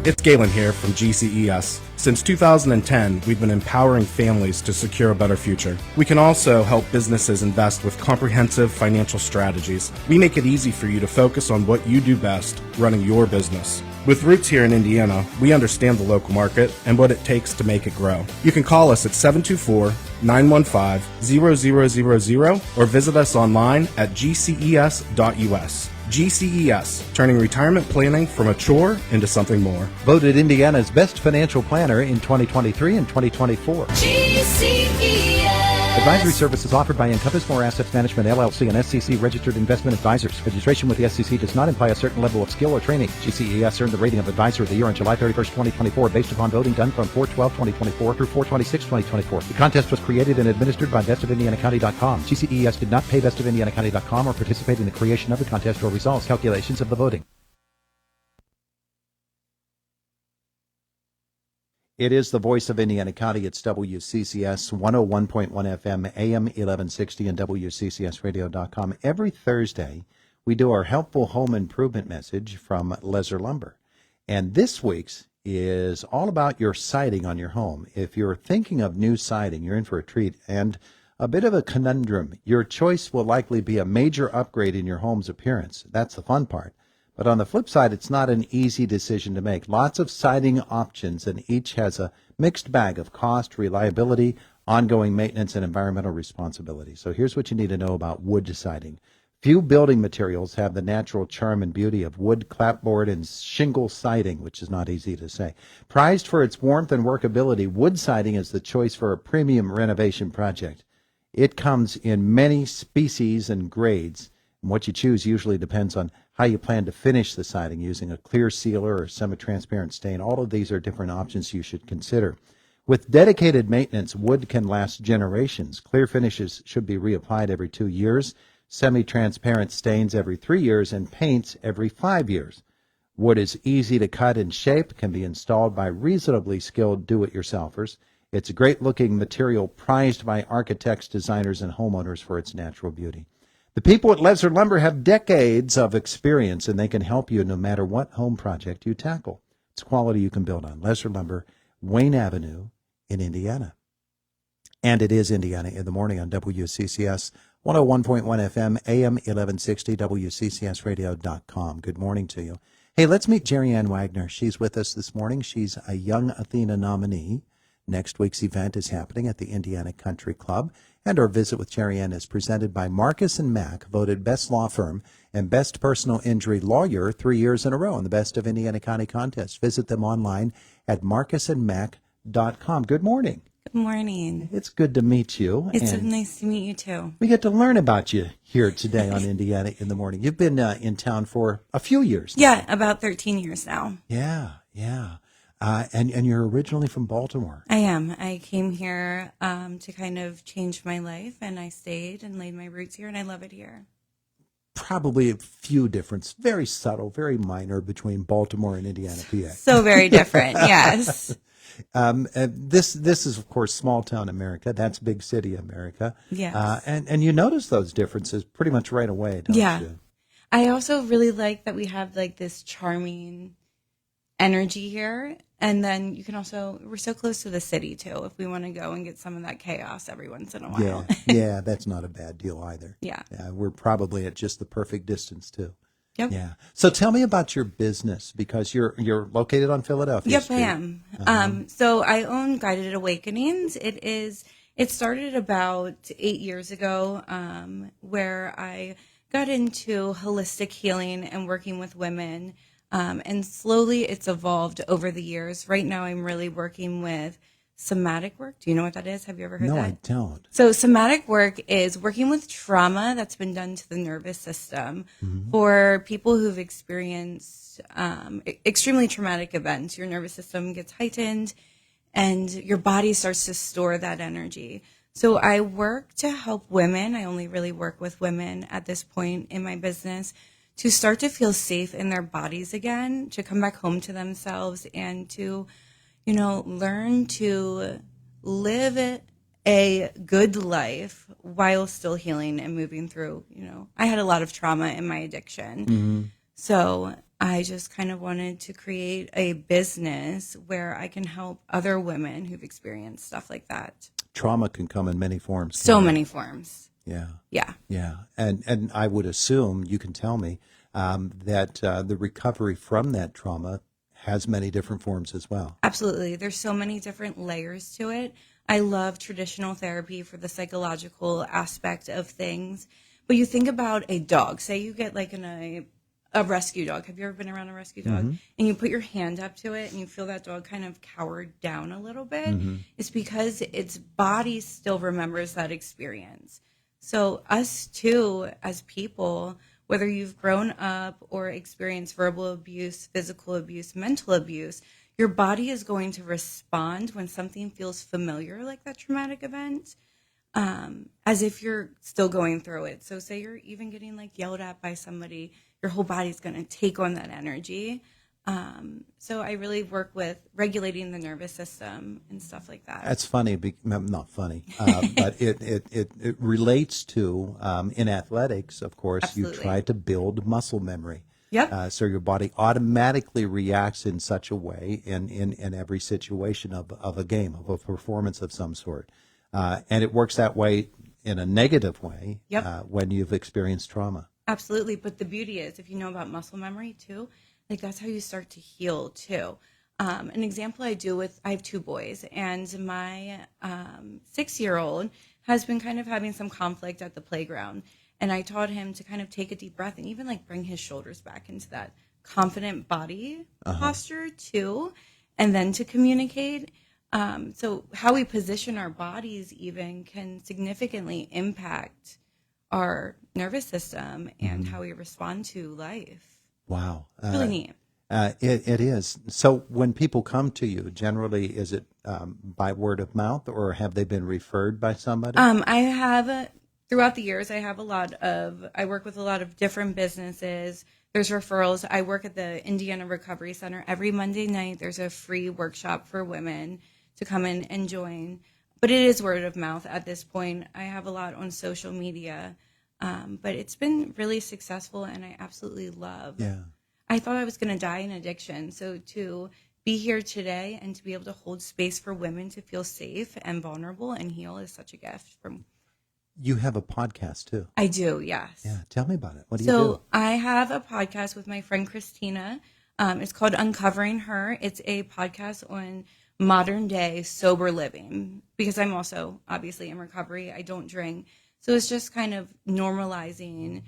It's Galen here from GCES. Since 2010, we've been empowering families to secure a better future. We can also help businesses invest with comprehensive financial strategies. We make it easy for you to focus on what you do best, running your business. With roots here in Indiana, we understand the local market and what it takes to make it grow. You can call us at 724-915-0000 or visit us online at gces.us. GCES, turning retirement planning from a chore into something more. Voted Indiana's best financial planner in 2023 and 2024. GCES. Advisory services offered by Encompass More Assets Management, LLC, and SEC registered investment advisors. Registration with the SEC does not imply a certain level of skill or training. GCES earned the rating of Advisor of the Year on July 31st, 2024, based upon voting done from 4/12/2024 through 4/26/2024. The contest was created and administered by bestofindianacounty.com. GCES did not pay bestofindianacounty.com or participate in the creation of the contest or results calculations of the voting. It is the voice of Indiana County. It's WCCS 101.1 FM, AM 1160, and WCCSradio.com. Every Thursday, we do our helpful home improvement message from Lesser Lumber. And this week's is all about your siding on your home. If you're thinking of new siding, you're in for a treat and a bit of a conundrum. Your choice will likely be a major upgrade in your home's appearance. That's the fun part. But on the flip side, it's not an easy decision to make. Lots of siding options, and each has a mixed bag of cost, reliability, ongoing maintenance, and environmental responsibility. So here's what you need to know about wood siding. Few building materials have the natural charm and beauty of wood, clapboard, and shingle siding, which is not easy to say. Prized for its warmth and workability, wood siding is the choice for a premium renovation project. It comes in many species and grades. And what you choose usually depends on how you plan to finish the siding, using a clear sealer or semi-transparent stain. All of these are different options you should consider. With dedicated maintenance, wood can last generations. Clear finishes should be reapplied every 2 years, semi-transparent stains every 3 years, and paints every 5 years. Wood is easy to cut and shape, can be installed by reasonably skilled do-it-yourselfers. It's a great-looking material prized by architects, designers, and homeowners for its natural beauty. The people at Lesser Lumber have decades of experience, and they can help you no matter what home project you tackle. It's quality you can build on. Lesser Lumber, Wayne Avenue in Indiana. And it is Indiana in the Morning on WCCS 101.1 FM, AM 1160, WCCSradio.com. Good morning to you. Hey, let's meet Jereann Wagner. She's with us this morning. She's a Young Athena nominee. Next week's event is happening at the Indiana Country Club. And our visit with Jereann is presented by Marcus & Mack, voted Best Law Firm and Best Personal Injury Lawyer 3 years in a row in the Best of Indiana County contest. Visit them online at marcusandmack.com. Good morning. Good morning. It's good to meet you. It's nice to meet you, too. We get to learn about you here today on Indiana in the Morning. You've been in town for a few years now. Yeah, about 13 years now. Yeah. And you're originally from Baltimore. I am. I came here to kind of change my life, and I stayed and laid my roots here, and I love it here. Probably a few differences, very subtle, very minor, between Baltimore and Indiana, PA. So very different, yes. This is, of course, small town America. That's big city America. Yes. And you notice those differences pretty much right away, don't you? I also really like that we have like this charming energy here. And then you can also, we're so close to the city, too, if we want to go and get some of that chaos every once in a while. Yeah, that's not a bad deal either. Yeah. We're probably at just the perfect distance, too. Yep. Yeah. So tell me about your business, because you're located on Philadelphia Yep, Street. I am. So I own Guided Awakenings. It started about 8 years ago, where I got into holistic healing and working with women. And slowly it's evolved over the years. Right now I'm really working with somatic work. Do you know what that is? Have you ever heard that? No, I don't. So somatic work is working with trauma that's been done to the nervous system for people who've experienced extremely traumatic events. Your nervous system gets heightened and your body starts to store that energy. So I work to help women. I only really work with women at this point in my business to start to feel safe in their bodies again, to come back home to themselves and to, learn to live a good life while still healing and moving through, I had a lot of trauma in my addiction. So I just kind of wanted to create a business where I can help other women who've experienced stuff like that. Trauma can come in many forms. So can't it? many forms. Yeah. Yeah. Yeah. And I would assume, you can tell me, that the recovery from that trauma has many different forms as well. Absolutely. There's so many different layers to it. I love traditional therapy for the psychological aspect of things. But you think about a dog. Say you get like a rescue dog. Have you ever been around a rescue dog? Mm-hmm. And you put your hand up to it and you feel that dog kind of cower down a little bit. Mm-hmm. It's because its body still remembers that experience. So us too, as people, whether you've grown up or experienced verbal abuse, physical abuse, mental abuse, your body is going to respond when something feels familiar, like that traumatic event, as if you're still going through it. So say you're even getting like yelled at by somebody, your whole body's going to take on that energy. So I really work with regulating the nervous system and stuff like that. That's funny, not funny, but it relates to, in athletics, of course, Absolutely. you try to build muscle memory. Yep. So your body automatically reacts in such a way in every situation of a game, of a performance of some sort. And it works that way in a negative way. Yep. When you've experienced trauma. Absolutely. But the beauty is, if you know about muscle memory too, like that's how you start to heal too. An example I have 2 boys, and my 6-year-old has been kind of having some conflict at the playground. And I taught him to kind of take a deep breath and even like bring his shoulders back into that confident body posture too, and then to communicate. So how we position our bodies even can significantly impact our nervous system and how we respond to life. Wow. It's really neat. It is. So when people come to you, generally, is it by word of mouth, or have they been referred by somebody? I have, throughout the years, I work with a lot of different businesses. There's referrals. I work at the Indiana Recovery Center. Every Monday night, there's a free workshop for women to come in and join. But it is word of mouth at this point. I have a lot on social media. But it's been really successful, and I absolutely love. Yeah. I thought I was going to die in addiction. So to be here today and to be able to hold space for women to feel safe and vulnerable and heal is such a gift. You have a podcast too. I do, yes. Yeah. Tell me about it. What do you do? So I have a podcast with my friend Christina. It's called Uncovering Her. It's a podcast on modern day sober living, because I'm also obviously in recovery. I don't drink. So it's just kind of normalizing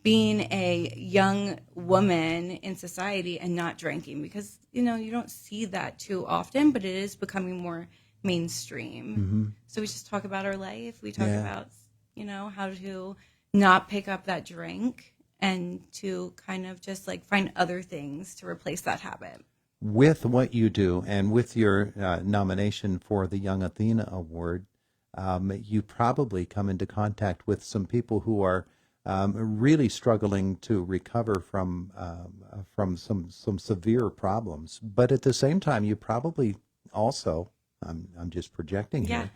being a young woman in society and not drinking, because, you don't see that too often, but it is becoming more mainstream. Mm-hmm. So we just talk about our life. We talk about, how to not pick up that drink and to kind of just like find other things to replace that habit. With what you do and with your nomination for the Young Athena Award, you probably come into contact with some people who are really struggling to recover from some severe problems. But at the same time, you probably also, I'm just projecting here,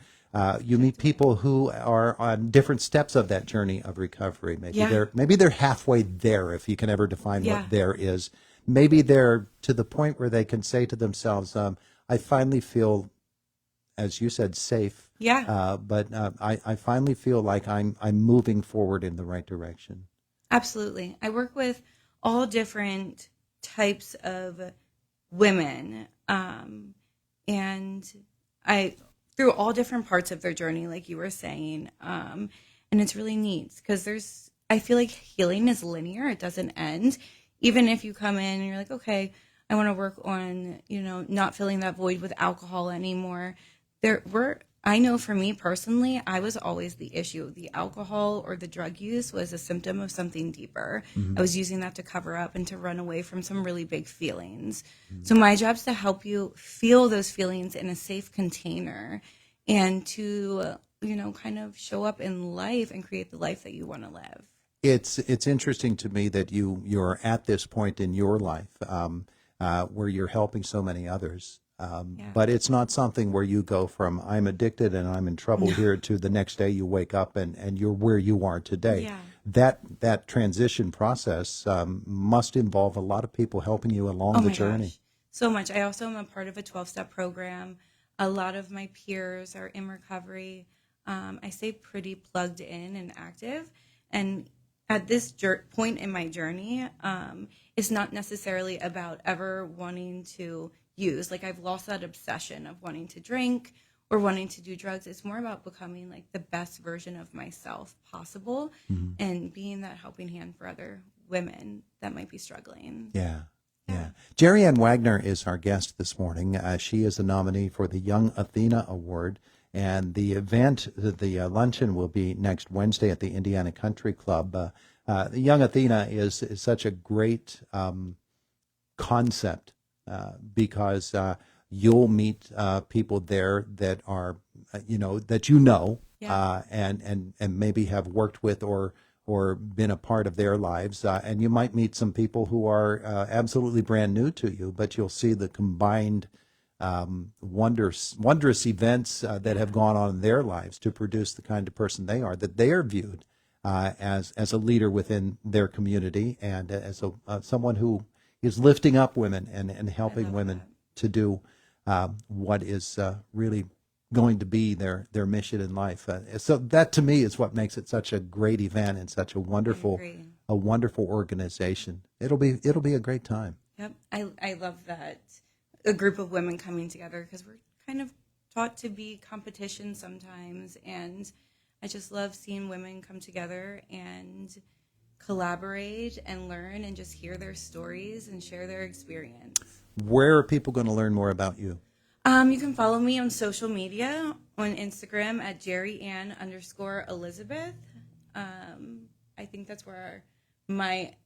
you meet people who are on different steps of that journey of recovery. Maybe they're halfway there, if you can ever define what there is. Maybe they're to the point where they can say to themselves, I finally feel, as you said, safe. Yeah. But I finally feel like I'm moving forward in the right direction. Absolutely. I work with all different types of women, and through all different parts of their journey, like you were saying, and it's really neat because I feel like healing is linear. It doesn't end. Even if you come in and you're like, okay, I want to work on, not filling that void with alcohol anymore. I know for me personally, I was always the issue. The alcohol or the drug use was a symptom of something deeper. Mm-hmm. I was using that to cover up and to run away from some really big feelings. Mm-hmm. So my job is to help you feel those feelings in a safe container and to, kind of show up in life and create the life that you want to live. It's interesting to me that you're at this point in your life where you're helping so many others. But it's not something where you go from I'm addicted and I'm in trouble here to the next day you wake up and you're where you are today. that transition process must involve a lot of people helping you along the journey. Gosh, so much. I also am a part of a 12-step program. A lot of my peers are in recovery. I stay pretty plugged in and active. And at this point in my journey, it's not necessarily about ever wanting to use. Like, I've lost that obsession of wanting to drink or wanting to do drugs. It's more about becoming like the best version of myself possible and being that helping hand for other women that might be struggling. Yeah. Jereann Wagner is our guest this morning. She is a nominee for the Young Athena Award. And the event, the luncheon, will be next Wednesday at the Indiana Country Club. The Young Athena is such a great concept because you'll meet people there that are, and maybe have worked with or been a part of their lives. And you might meet some people who are absolutely brand new to you, but you'll see the combined wondrous events that have gone on in their lives to produce the kind of person they are, that they are viewed as a leader within their community and as someone who is lifting up women and helping women to do what is really going to be their mission in life. So that to me is what makes it such a great event and such a wonderful organization. It'll be a great time. Yep, I love that. A group of women coming together, because we're kind of taught to be competition sometimes, and I just love seeing women come together and collaborate and learn and just hear their stories and share their experience. Where are people going to learn more about you? You can follow me on social media on Instagram at Jereann_Elizabeth. I think that's where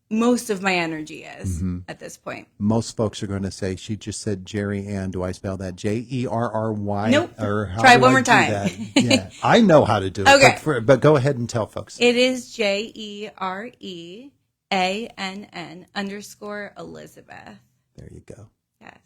most of my energy is at this point. Most folks are going to say, she just said Jereann. Do I spell that Jerry? Nope. Or how Try do one I more do time. that? Yeah, I know how to do it. Okay. But go ahead and tell folks. It is JEREANN_Elizabeth. There you go. Yes.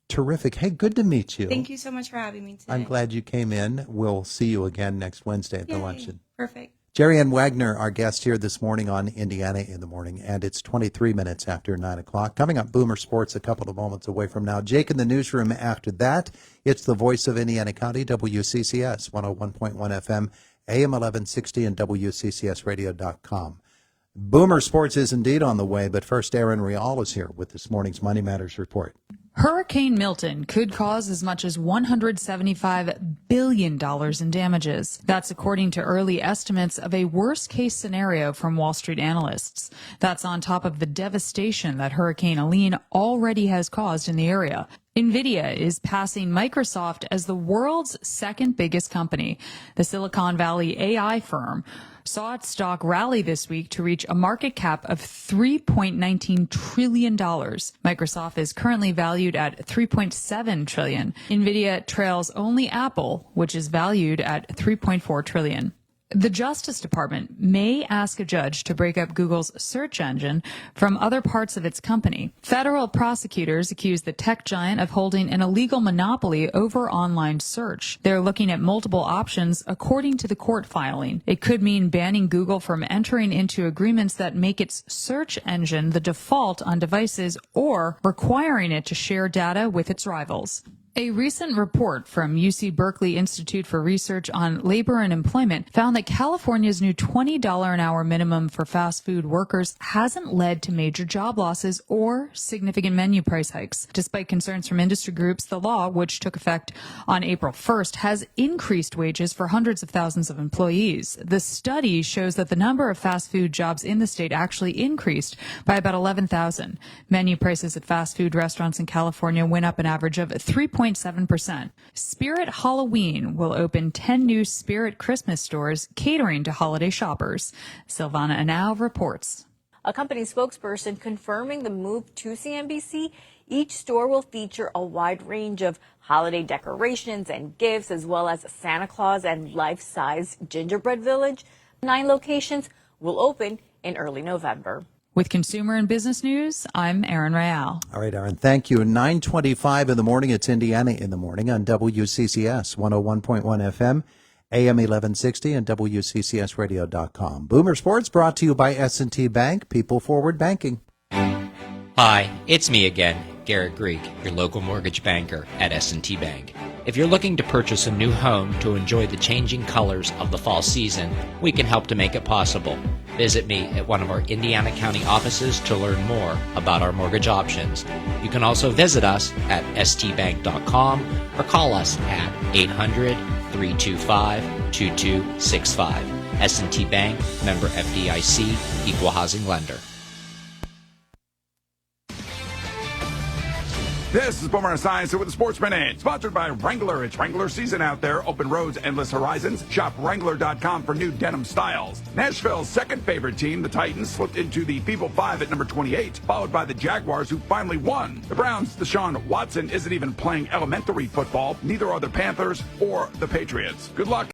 Terrific. Hey, good to meet you. Thank you so much for having me today. I'm glad you came in. We'll see you again next Wednesday at the luncheon. Perfect. Jereann Wagner, our guest here this morning on Indiana in the Morning, and it's 23 minutes after 9 o'clock. Coming up, Boomer Sports a couple of moments away from now. Jake in the newsroom after that. It's the voice of Indiana County, WCCS, 101.1 FM, AM 1160, and WCCSradio.com. Boomer Sports is indeed on the way, but first, Aaron Real is here with this morning's Money Matters report. Hurricane Milton could cause as much as $175 billion in damages. That's according to early estimates of a worst-case scenario from Wall Street analysts. That's on top of the devastation that Hurricane Helene already has caused in the area. NVIDIA is passing Microsoft as the world's second biggest company. The Silicon Valley AI firm saw its stock rally this week to reach a market cap of $3.19 trillion. Microsoft is currently valued at $3.7 trillion. NVIDIA trails only Apple, which is valued at $3.4 trillion. The Justice Department may ask a judge to break up Google's search engine from other parts of its company. Federal prosecutors accuse the tech giant of holding an illegal monopoly over online search. They're looking at multiple options according to the court filing. It could mean banning Google from entering into agreements that make its search engine the default on devices or requiring it to share data with its rivals. A recent report from UC Berkeley Institute for Research on Labor and Employment found that California's new $20 an hour minimum for fast food workers hasn't led to major job losses or significant menu price hikes. Despite concerns from industry groups, the law, which took effect on April 1st, has increased wages for hundreds of thousands of employees. The study shows that the number of fast food jobs in the state actually increased by about 11,000. Menu prices at fast food restaurants in California went up an average of 3.7%. Spirit Halloween will open 10 new Spirit Christmas stores catering to holiday shoppers. Silvana Anau reports. A company spokesperson confirming the move to CNBC. Each store will feature a wide range of holiday decorations and gifts, as well as Santa Claus and life-size gingerbread village. 9 locations will open in early November. With consumer and business news, I'm Erin Real. All right, Aaron, thank you. 9:25 in the morning, it's Indiana in the Morning on WCCS 101.1 FM, AM 1160 and WCCSradio.com. Boomer Sports brought to you by S&T Bank, People Forward Banking. Hi, it's me again, Garrett Greek, your local mortgage banker at S&T Bank. If you're looking to purchase a new home to enjoy the changing colors of the fall season, we can help to make it possible. Visit me at one of our Indiana County offices to learn more about our mortgage options. You can also visit us at stbank.com or call us at 800-325-2265. S&T Bank, member FDIC, equal housing lender. This is Boomer Esiason with the Sports Minute, sponsored by Wrangler. It's Wrangler season out there. Open roads, endless horizons. Shop Wrangler.com for new denim styles. Nashville's second favorite team, the Titans, slipped into the People 5 at number 28, followed by the Jaguars, who finally won. The Browns' Deshaun Watson isn't even playing elementary football. Neither are the Panthers or the Patriots. Good luck.